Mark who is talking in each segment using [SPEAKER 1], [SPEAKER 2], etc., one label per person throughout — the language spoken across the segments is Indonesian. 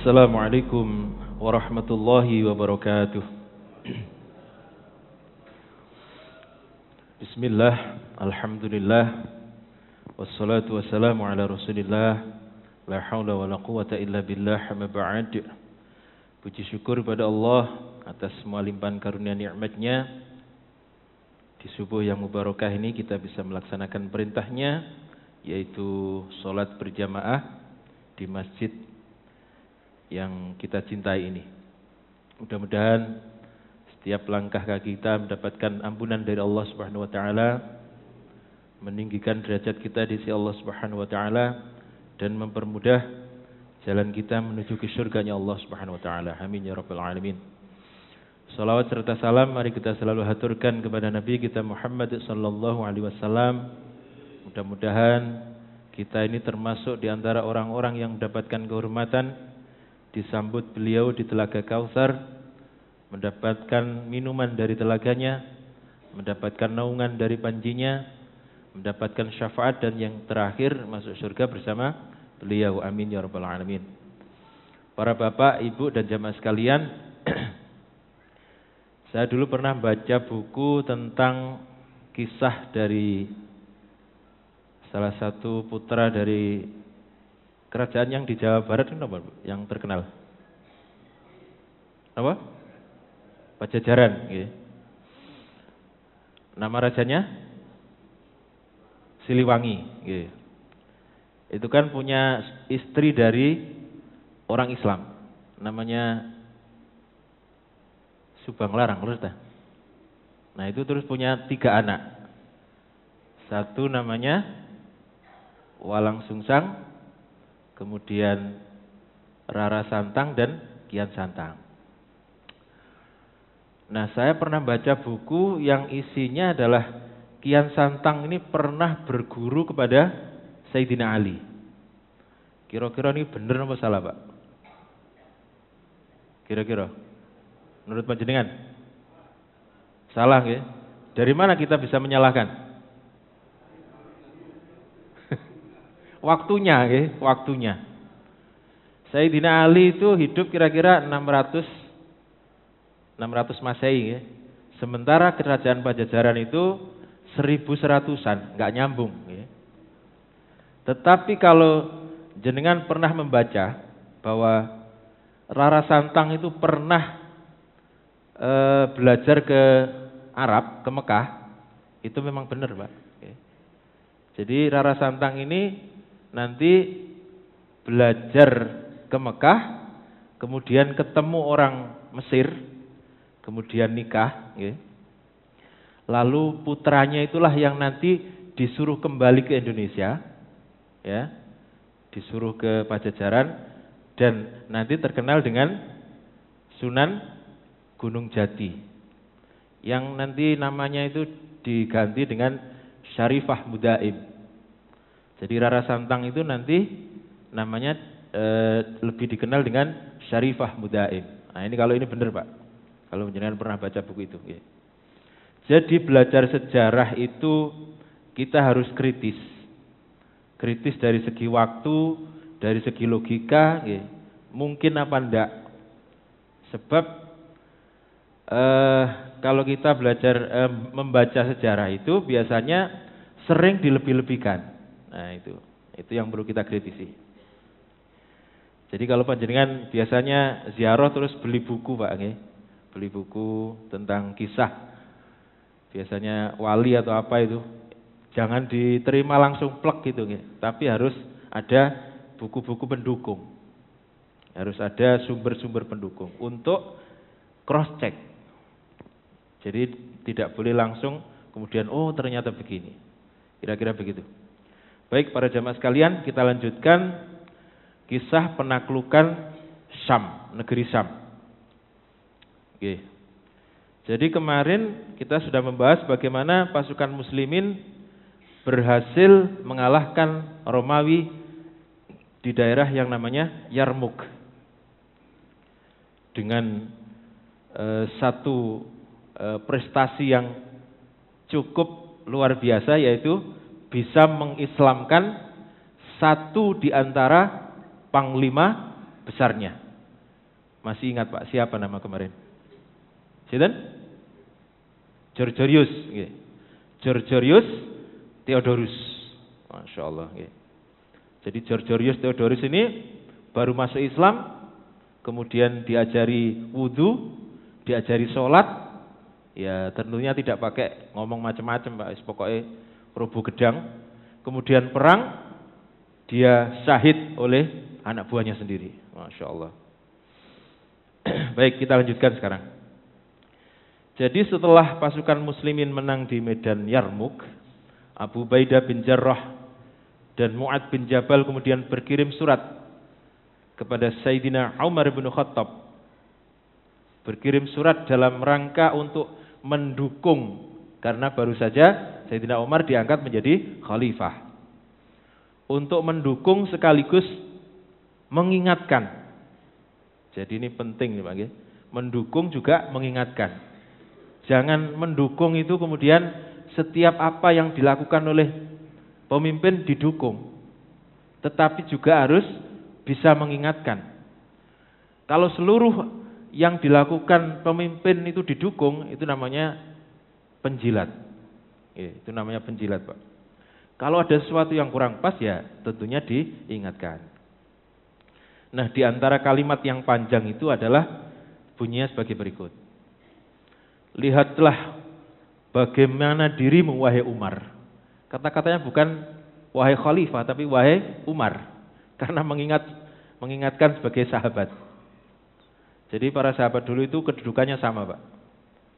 [SPEAKER 1] Assalamualaikum warahmatullahi wabarakatuh. Bismillah, alhamdulillah, wassalatu wassalamu ala rasulillah, la hawla wa la quwata illa billah, amma ba'd. Puji syukur pada Allah atas semua limpahan karunia nikmatnya. Di subuh yang mubarakah ini kita bisa melaksanakan perintahnya, yaitu sholat berjamaah di masjid yang kita cintai ini. Mudah-mudahan setiap langkah kaki kita mendapatkan ampunan dari Allah Subhanahu wa taala, meninggikan derajat kita di sisi Allah Subhanahu wa taala, dan mempermudah jalan kita menuju ke surganya Allah Subhanahu wa taala. Amin ya rabbal alamin. Salawat serta salam mari kita selalu haturkan kepada Nabi kita Muhammad sallallahu alaihi wasallam. Mudah-mudahan kita ini termasuk di antara orang-orang yang mendapatkan kehormatan disambut beliau di Telaga Kautsar, mendapatkan minuman dari telaganya, mendapatkan naungan dari panjinya, mendapatkan syafaat, dan yang terakhir masuk surga bersama beliau. Amin ya rabbal alamin. Para bapak, ibu, dan jamaah sekalian, saya dulu pernah baca buku tentang kisah dari salah satu putra dari kerajaan yang di Jawa Barat, apa yang terkenal? Apa? Pajajaran. Okay. Nama rajanya Siliwangi. Okay. Itu kan punya istri dari orang Islam, namanya Subang Larang, Nah itu terus punya 3 anak. Satu namanya Walang Sungsang, kemudian Rara Santang, dan Kian Santang. Nah, saya pernah baca buku yang isinya adalah Kian Santang ini pernah berguru kepada Sayyidina Ali. Kira-kira ini benar apa salah, Pak? Kira-kira menurut panjenengan? Salah ya? Dari mana kita bisa menyalahkan? Waktunya, waktunya. Sayyidina Ali itu hidup kira-kira 600 Masehi, sementara kerajaan Pajajaran itu 1100-an, nggak nyambung. Tetapi kalau jenengan pernah membaca bahwa Rara Santang itu pernah belajar ke Arab, ke Mekah, itu memang benar, Pak. Jadi Rara Santang ini nanti belajar ke Mekah, kemudian ketemu orang Mesir, kemudian nikah, lalu putranya itulah yang nanti disuruh kembali ke Indonesia, ya, disuruh ke Pajajaran, dan nanti terkenal dengan Sunan Gunung Jati, yang nanti namanya itu diganti dengan Syarifah Mudaim. Jadi Rara Santang itu nanti namanya lebih dikenal dengan Syarifah Mudaim. Nah ini kalau ini benar, Pak, kalau jenengan pernah baca buku itu. Jadi belajar sejarah itu kita harus kritis. Kritis dari segi waktu, dari segi logika, mungkin apa enggak. Sebab kalau kita belajar membaca sejarah itu biasanya sering dilebih-lebihkan. Nah itu yang perlu kita kritisi. Jadi kalau panjenengan biasanya ziarah terus beli buku, Pak, beli buku tentang kisah, biasanya wali atau apa itu, jangan diterima langsung plek gitu, tapi harus ada buku-buku pendukung, harus ada sumber-sumber pendukung untuk cross check. Jadi tidak boleh langsung kemudian oh ternyata begini, kira-kira begitu. Baik para jamaah sekalian, kita lanjutkan kisah penaklukan Syam, negeri Syam. Oke. Jadi kemarin kita sudah membahas bagaimana pasukan muslimin berhasil mengalahkan Romawi di daerah yang namanya Yarmuk dengan satu prestasi yang cukup luar biasa, yaitu bisa mengislamkan satu di antara panglima besarnya, Masih ingat Pak, siapa nama kemarin? Sinten? Georgius, nggih. Georgius Theodorus. Masya Allah, nggih. Jadi Georgius Theodorus ini baru masuk Islam, kemudian diajari wudhu, diajari sholat, ya tentunya tidak pakai ngomong macam-macam Pak, pokoknya robo gedang. Kemudian perang, dia syahid oleh anak buahnya sendiri. Masya Allah. Baik, kita lanjutkan sekarang. Jadi setelah pasukan muslimin menang di medan Yarmuk, Abu Ubaidah bin Jarrah dan Mu'ad bin Jabal kemudian berkirim surat kepada Sayyidina Umar bin Khattab. Berkirim surat dalam rangka untuk mendukung, karena baru saja Sayyidina Umar diangkat menjadi khalifah. Untuk mendukung sekaligus mengingatkan. Jadi ini penting nih Pak, mendukung juga mengingatkan. Jangan mendukung itu kemudian setiap apa yang dilakukan oleh pemimpin didukung, tetapi juga harus bisa mengingatkan. Kalau seluruh yang dilakukan pemimpin itu didukung, itu namanya penjilat. Itu namanya penjilat Pak. Kalau ada sesuatu yang kurang pas ya tentunya diingatkan. Nah, di antara kalimat yang panjang itu adalah bunyinya sebagai berikut. Lihatlah bagaimana dirimu wahai Umar. Kata-katanya bukan wahai khalifah tapi wahai Umar, karena mengingatkan sebagai sahabat. Jadi para sahabat dulu itu kedudukannya sama Pak.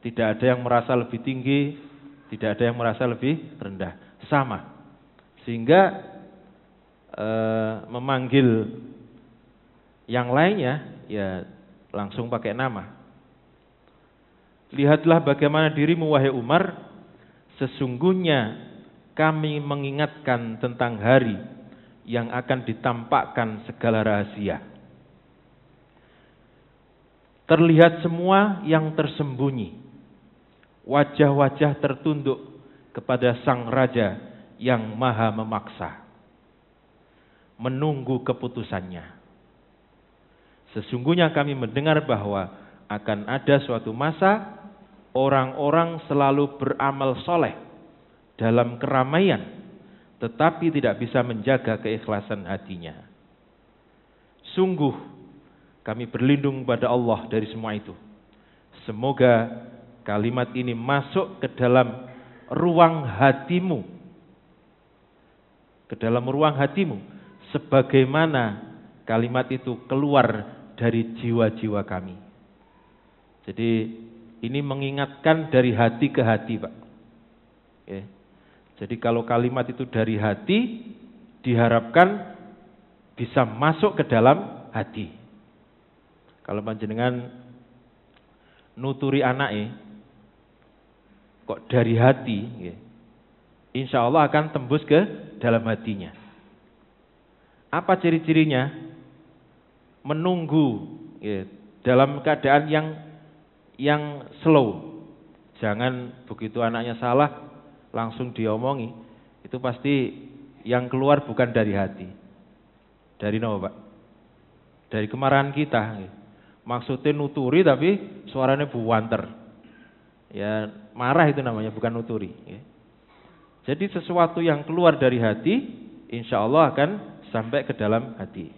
[SPEAKER 1] Tidak ada yang merasa lebih tinggi, tidak ada yang merasa lebih rendah, sama. Sehingga memanggil yang lainnya ya langsung pakai nama. Lihatlah bagaimana dirimu wahai Umar, sesungguhnya kami mengingatkan tentang hari yang akan ditampakkan segala rahasia. Terlihat semua yang tersembunyi. Wajah-wajah tertunduk kepada Sang Raja yang Maha Memaksa, menunggu keputusannya. Sesungguhnya kami mendengar bahwa akan ada suatu masa orang-orang selalu beramal soleh dalam keramaian, tetapi tidak bisa menjaga keikhlasan hatinya. Sungguh kami berlindung pada Allah dari semua itu. Semoga kalimat ini masuk ke dalam ruang hatimu, ke dalam ruang hatimu, sebagaimana kalimat itu keluar dari jiwa-jiwa kami. Jadi ini mengingatkan dari hati ke hati Pak. Oke. Jadi kalau kalimat itu dari hati, diharapkan bisa masuk ke dalam hati. Kalau panjenengan nuturi anake kok dari hati, insya Allah akan tembus ke dalam hatinya. Apa ciri-cirinya? Menunggu dalam keadaan yang slow. Jangan begitu anaknya salah langsung diomongi. Itu pasti yang keluar bukan dari hati. Dari apa Pak? Dari kemarahan kita. Maksudnya nuturi tapi suaranya buanter. Ya marah itu namanya, bukan nuturi. Jadi sesuatu yang keluar dari hati, insya Allah akan sampai ke dalam hati.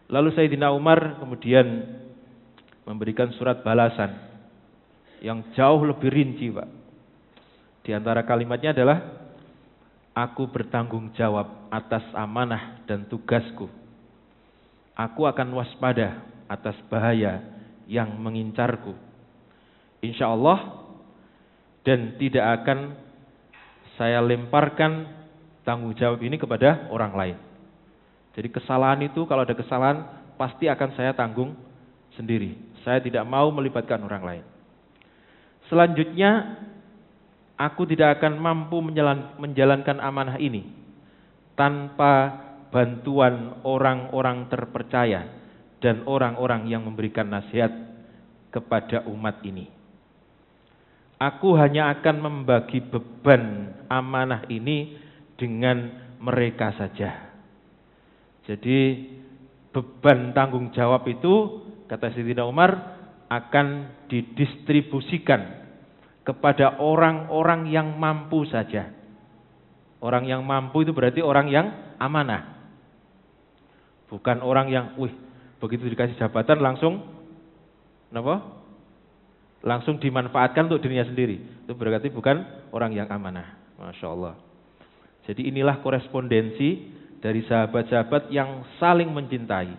[SPEAKER 1] Lalu Sayyidina Umar kemudian memberikan surat balasan yang jauh lebih rinci Pak. Di antara kalimatnya adalah, aku bertanggung jawab atas amanah dan tugasku. Aku akan waspada atas bahaya yang mengincarku. Insya Allah, dan tidak akan saya lemparkan tanggung jawab ini kepada orang lain. Jadi kesalahan itu, kalau ada kesalahan pasti akan saya tanggung sendiri. Saya tidak mau melibatkan orang lain. Selanjutnya, aku tidak akan mampu menjalankan amanah ini tanpa bantuan orang-orang terpercaya dan orang-orang yang memberikan nasihat kepada umat ini. Aku hanya akan membagi beban amanah ini dengan mereka saja. Jadi beban tanggung jawab itu kata Sayyidina Umar, akan didistribusikan kepada orang-orang yang mampu saja. Orang yang mampu itu berarti orang yang amanah. Bukan orang yang, begitu dikasih jabatan langsung, langsung dimanfaatkan untuk dirinya sendiri. Itu berarti bukan orang yang amanah. Masya Allah. Jadi inilah korespondensi dari sahabat-sahabat yang saling mencintai,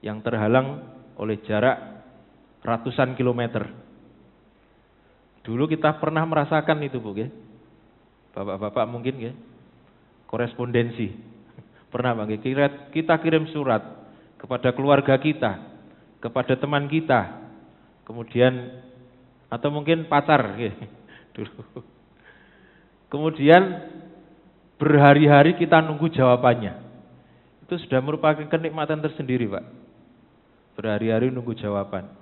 [SPEAKER 1] yang terhalang oleh jarak ratusan kilometer. Dulu kita pernah merasakan itu, Bu, ya. Bapak-bapak mungkin, ya. Korespondensi. Pernah, Bang, ya. Kita kirim surat kepada keluarga kita, kepada teman kita, kemudian atau mungkin pacar, ya. Dulu. Kemudian berhari-hari kita nunggu jawabannya. Itu sudah merupakan kenikmatan tersendiri, Pak. Berhari-hari nunggu jawaban.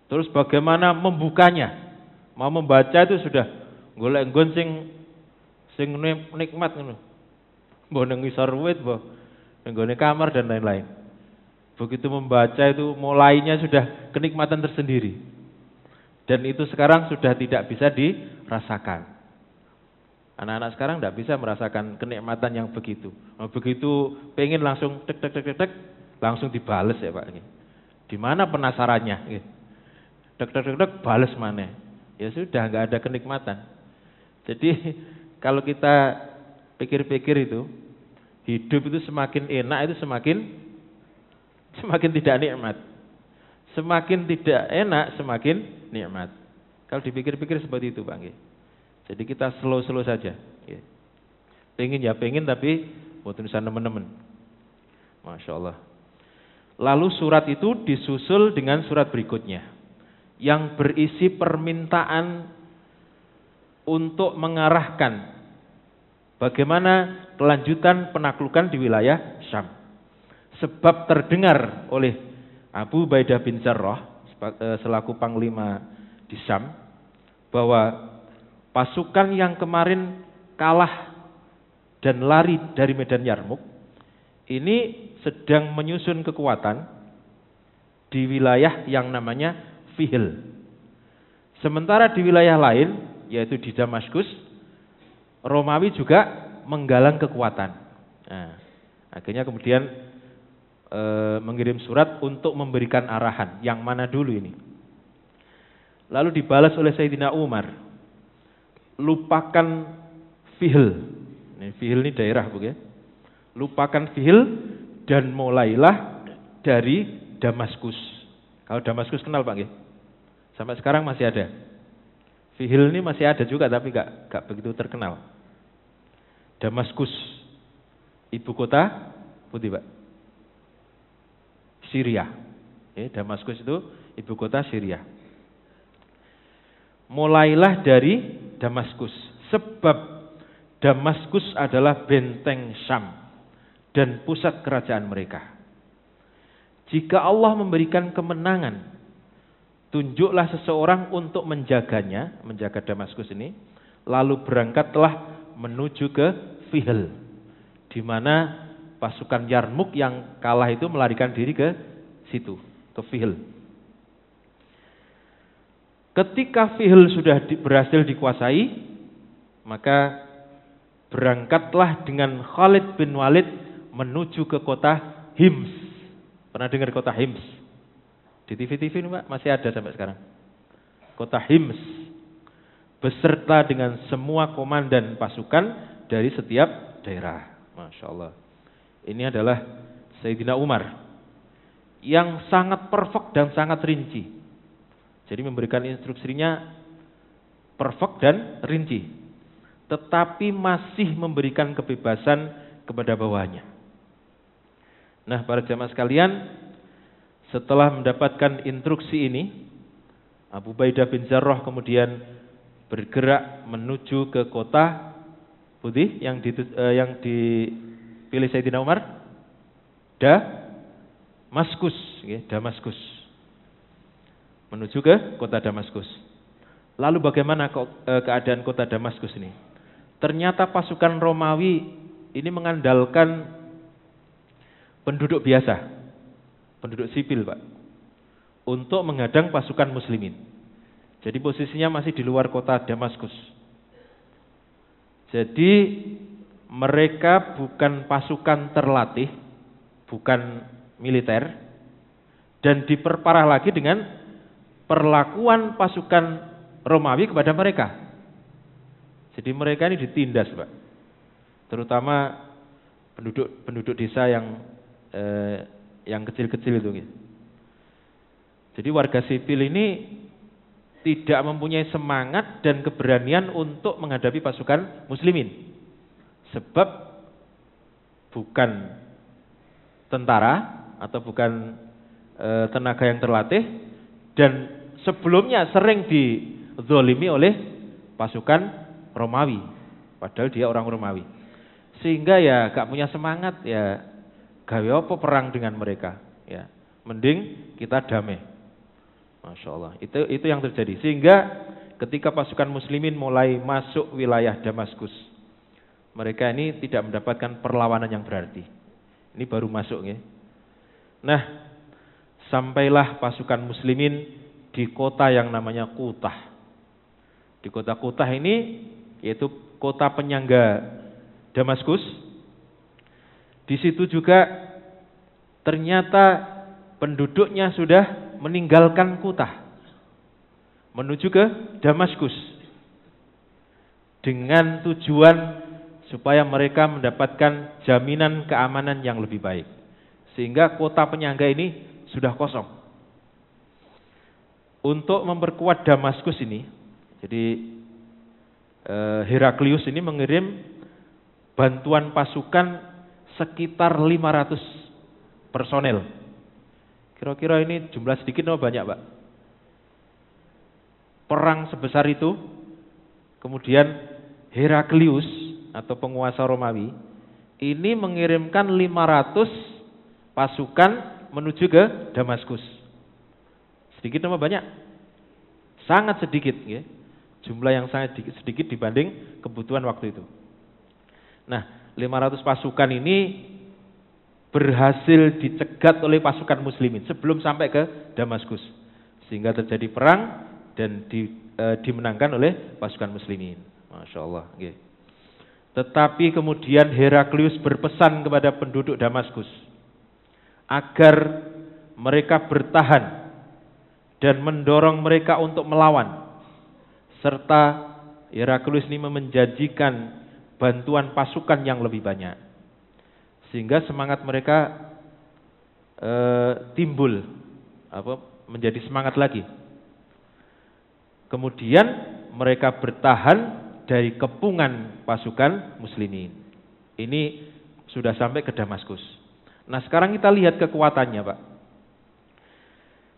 [SPEAKER 1] Terus bagaimana membukanya? Mau membaca itu sudah golek nggon sing nikmat ngono. Mbok nang ngisor wit, mbok nggone kamar dan lain-lain. Begitu membaca itu mulainya sudah kenikmatan tersendiri. Dan itu sekarang sudah tidak bisa dirasakan. Anak-anak sekarang tidak bisa merasakan kenikmatan yang begitu. Begitu pengen langsung tek langsung dibales, ya, Pak. Di mana penasarannya? Tek bales mana? Ya sudah, nggak ada kenikmatan. Jadi kalau kita pikir-pikir itu, hidup itu semakin enak itu semakin tidak nikmat. Semakin tidak enak semakin nikmat. Kalau dipikir-pikir seperti itu, Bang. Jadi kita slow saja. Pengen tapi buat tulisan teman-teman. Masya Allah. Lalu surat itu disusul dengan surat berikutnya yang berisi permintaan untuk mengarahkan bagaimana kelanjutan penaklukan di wilayah Syam. Sebab terdengar oleh Abu Ubaidah bin Jarrah selaku panglima di Syam bahwa pasukan yang kemarin kalah dan lari dari medan Yarmuk ini sedang menyusun kekuatan di wilayah yang namanya Fihl. Sementara di wilayah lain, yaitu di Damaskus, Romawi juga menggalang kekuatan. Nah, akhirnya kemudian mengirim surat untuk memberikan arahan. Yang mana dulu ini? Lalu dibalas oleh Sayyidina Umar. Lupakan Fihl. Fihl ini daerah, Bu, ya. Lupakan Fihl dan mulailah dari Damaskus. Kalau Damaskus kenal, Pak, ya? Sampai sekarang masih ada. Fihl ini masih ada juga tapi gak begitu terkenal. Damaskus, ibu kota putih, Pak, Syria. Damaskus itu ibu kota Syria. Mulailah dari Damaskus, sebab Damaskus adalah benteng Syam dan pusat kerajaan mereka. Jika Allah memberikan kemenangan, tunjuklah seseorang untuk menjaganya, menjaga Damaskus ini, lalu berangkatlah menuju ke Fihl, di mana pasukan Yarmuk yang kalah itu melarikan diri ke situ, ke Fihl. Ketika Fihl sudah berhasil dikuasai, maka berangkatlah dengan Khalid bin Walid menuju ke kota Hims. Pernah dengar kota Hims? Di TV-TV ini, Pak, masih ada sampai sekarang. Kota Hims. Beserta dengan semua komandan pasukan dari setiap daerah. Masya Allah. Ini adalah Sayyidina Umar yang sangat perfect dan sangat rinci. Jadi memberikan instruksinya perfect dan rinci. Tetapi masih memberikan kebebasan kepada bawahnya. Nah, para jamaah sekalian, setelah mendapatkan instruksi ini, Abu Ubaidah bin Jarrah kemudian bergerak menuju ke kota putih yang dipilih Sayyidina Umar, Damaskus, Damaskus. Menuju ke kota Damaskus. Lalu bagaimana keadaan kota Damaskus ini? Ternyata pasukan Romawi ini mengandalkan penduduk biasa, penduduk sipil, Pak. untuk menghadang pasukan muslimin. Jadi posisinya masih di luar kota Damaskus. Jadi mereka bukan pasukan terlatih, bukan militer, dan diperparah lagi dengan perlakuan pasukan Romawi kepada mereka. Jadi mereka ini ditindas, Pak. Terutama penduduk desa yang kecil-kecil itu. Jadi warga sipil ini tidak mempunyai semangat dan keberanian untuk menghadapi pasukan muslimin. Sebab bukan tentara atau bukan tenaga yang terlatih, dan sebelumnya sering dizolimi oleh pasukan Romawi, padahal dia orang Romawi. Sehingga ya gak punya semangat, ya gawe apa perang dengan mereka, ya mending kita damai. Masya Allah, itu yang terjadi. Sehingga ketika pasukan muslimin mulai masuk wilayah Damaskus, mereka ini tidak mendapatkan perlawanan yang berarti. Ini baru masuk, ya. Nah, sampailah pasukan muslimin di kota yang namanya Kutah. Di kota Kutah ini, yaitu kota penyangga Damaskus. Di situ juga ternyata penduduknya sudah meninggalkan Kutah, menuju ke Damaskus dengan tujuan supaya mereka mendapatkan jaminan keamanan yang lebih baik. Sehingga kota penyangga ini sudah kosong. Untuk memperkuat Damaskus ini, jadi Heraklius ini mengirim bantuan pasukan sekitar 500 personel. Kira-kira ini jumlah sedikit atau banyak, Pak? Perang sebesar itu, kemudian Heraklius atau penguasa Romawi ini mengirimkan 500 pasukan menuju ke Damaskus. Sedikit atau banyak? Sangat sedikit, ya. Jumlah yang sangat sedikit dibanding kebutuhan waktu itu. Nah, 500 pasukan ini berhasil dicegat oleh pasukan muslimin sebelum sampai ke Damaskus, sehingga terjadi perang dan dimenangkan oleh pasukan muslimin. Masya Allah. Tetapi kemudian Heraklius berpesan kepada penduduk Damaskus agar mereka bertahan dan mendorong mereka untuk melawan, serta Heraklius ini menjanjikan bantuan pasukan yang lebih banyak, sehingga semangat mereka timbul, menjadi semangat lagi. Kemudian mereka bertahan dari kepungan pasukan muslimin. Ini sudah sampai ke Damaskus. Nah, sekarang kita lihat kekuatannya, Pak.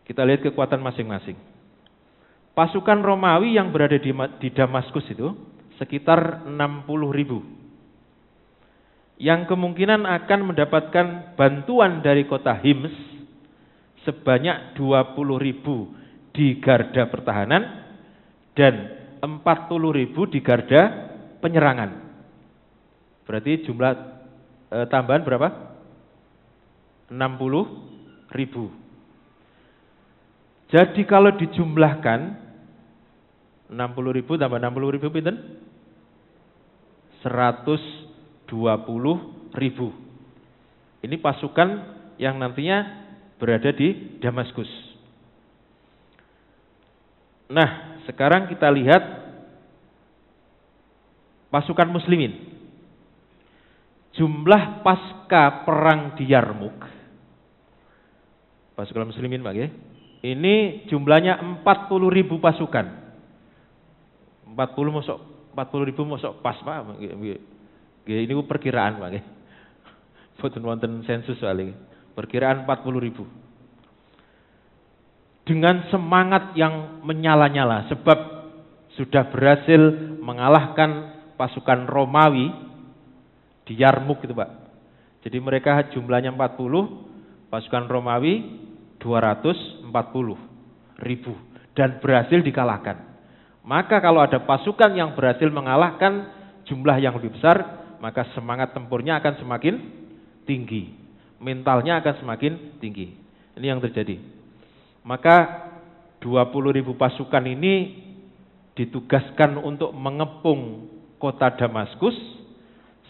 [SPEAKER 1] Kita lihat kekuatan masing-masing. Pasukan Romawi yang berada di Damaskus itu sekitar 60.000. Yang kemungkinan akan mendapatkan bantuan dari kota Hims sebanyak 20.000 di garda pertahanan dan 40.000 di garda penyerangan. Berarti jumlah tambahan berapa? 60.000. Jadi kalau dijumlahkan 60.000 tambah 60.000 pinten? 120.000. Ini pasukan yang nantinya berada di Damaskus. Nah, sekarang kita lihat pasukan muslimin. Jumlah pasca perang di Yarmuk, pasukan muslimin, Pak, ya. Ini jumlahnya 40.000 pasukan. 40.000 masuk pas, Pak. Ini perkiraan, Pak. Boten wonten sensus soalnya. Perkiraan 40.000. Dengan semangat yang menyala-nyala, sebab sudah berhasil mengalahkan pasukan Romawi di Yarmuk itu, Pak. Jadi mereka jumlahnya 40, pasukan Romawi 240.000 dan berhasil dikalahkan. Maka kalau ada pasukan yang berhasil mengalahkan jumlah yang lebih besar, maka semangat tempurnya akan semakin tinggi, mentalnya akan semakin tinggi. Ini yang terjadi. Maka 20.000 pasukan ini ditugaskan untuk mengepung kota Damaskus,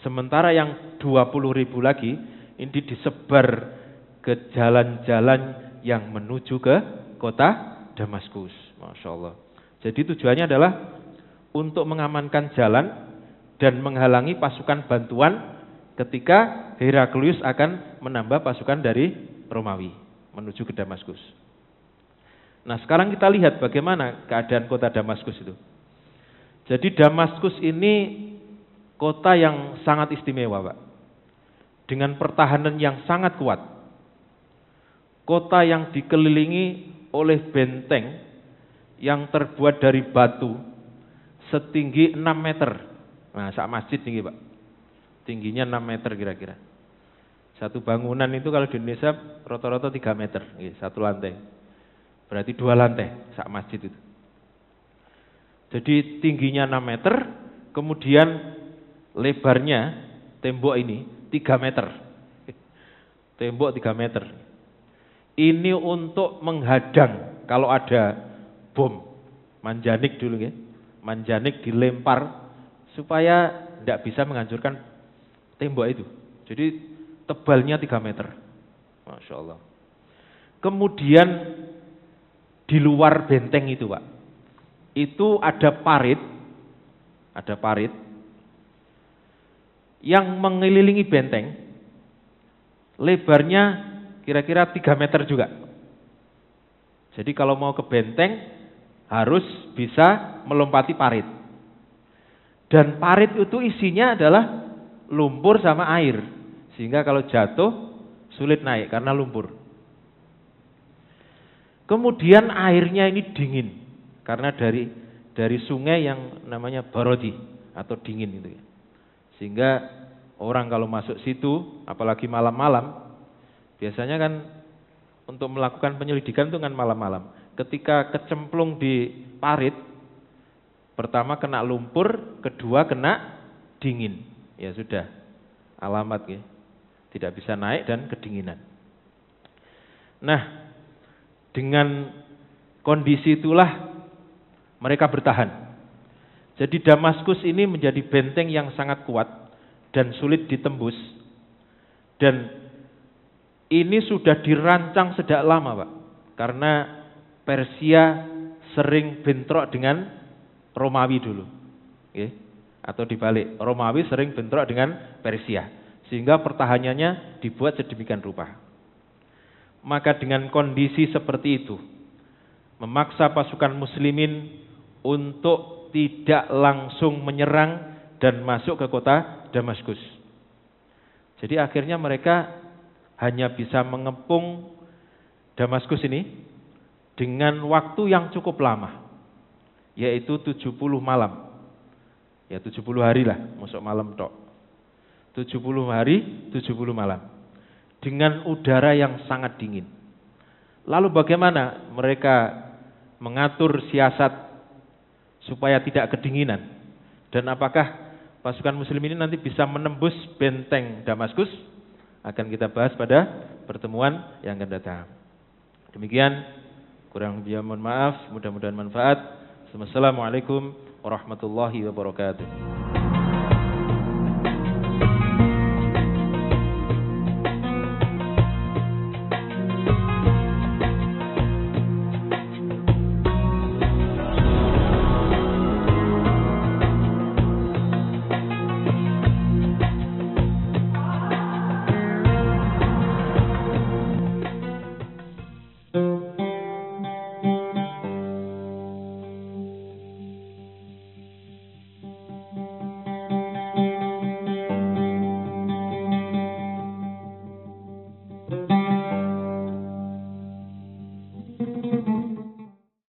[SPEAKER 1] sementara yang 20.000 lagi ini disebar ke jalan-jalan yang menuju ke kota Damaskus. Masya Allah. Jadi tujuannya adalah untuk mengamankan jalan dan menghalangi pasukan bantuan ketika Heraklius akan menambah pasukan dari Romawi menuju ke Damaskus. Nah, sekarang kita lihat bagaimana keadaan kota Damaskus itu. Jadi Damaskus ini kota yang sangat istimewa, Pak. Dengan pertahanan yang sangat kuat. Kota yang dikelilingi oleh benteng yang terbuat dari batu setinggi 6 meter. Nah, sak masjid tinggi, Pak. Tingginya 6 meter kira-kira. Satu bangunan itu kalau di Indonesia rata-rata 3 meter, satu lantai. Berarti 2 lantai sak masjid itu. Jadi tingginya 6 meter, kemudian lebarnya tembok ini 3 meter. Tembok 3 meter. Ini untuk menghadang kalau ada bom. Manjanik dulu ya. Manjanik dilempar supaya tidak bisa menghancurkan tembok itu. Jadi tebalnya 3 meter. Masya Allah. Kemudian di luar benteng itu, Pak, itu ada parit yang mengelilingi benteng, lebarnya kira-kira 3 meter juga. Jadi kalau mau ke benteng harus bisa melompati parit. Dan parit itu isinya adalah lumpur sama air, sehingga kalau jatuh sulit naik karena lumpur. Kemudian airnya ini dingin karena dari sungai yang namanya Barodi atau dingin itu ya. Sehingga orang kalau masuk situ apalagi malam-malam, biasanya kan untuk melakukan penyelidikan itu kan malam-malam. Ketika kecemplung di parit, pertama kena lumpur, kedua kena dingin. Ya sudah, alamat ya. Tidak bisa naik dan kedinginan. Nah, dengan kondisi itulah mereka bertahan. Jadi Damaskus ini menjadi benteng yang sangat kuat dan sulit ditembus. Dan ini sudah dirancang sejak lama, Pak. Karena Persia sering bentrok dengan Romawi dulu. Atau dibalik, Romawi sering bentrok dengan Persia. Sehingga pertahanannya dibuat sedemikian rupa. Maka dengan kondisi seperti itu, memaksa pasukan muslimin untuk tidak langsung menyerang dan masuk ke kota Damaskus. Jadi akhirnya mereka hanya bisa mengepung Damaskus ini dengan waktu yang cukup lama, yaitu 70 malam. Ya 70 hari lah, masuk malam tok. 70 hari, 70 malam. Dengan udara yang sangat dingin. Lalu bagaimana mereka mengatur siasat supaya tidak kedinginan? Dan apakah pasukan muslim ini nanti bisa menembus benteng Damaskus? Akan kita bahas pada pertemuan yang akan datang. Demikian, kurang lebih mohon maaf, mudah-mudahan manfaat. Wassalamualaikum warahmatullahi wabarakatuh.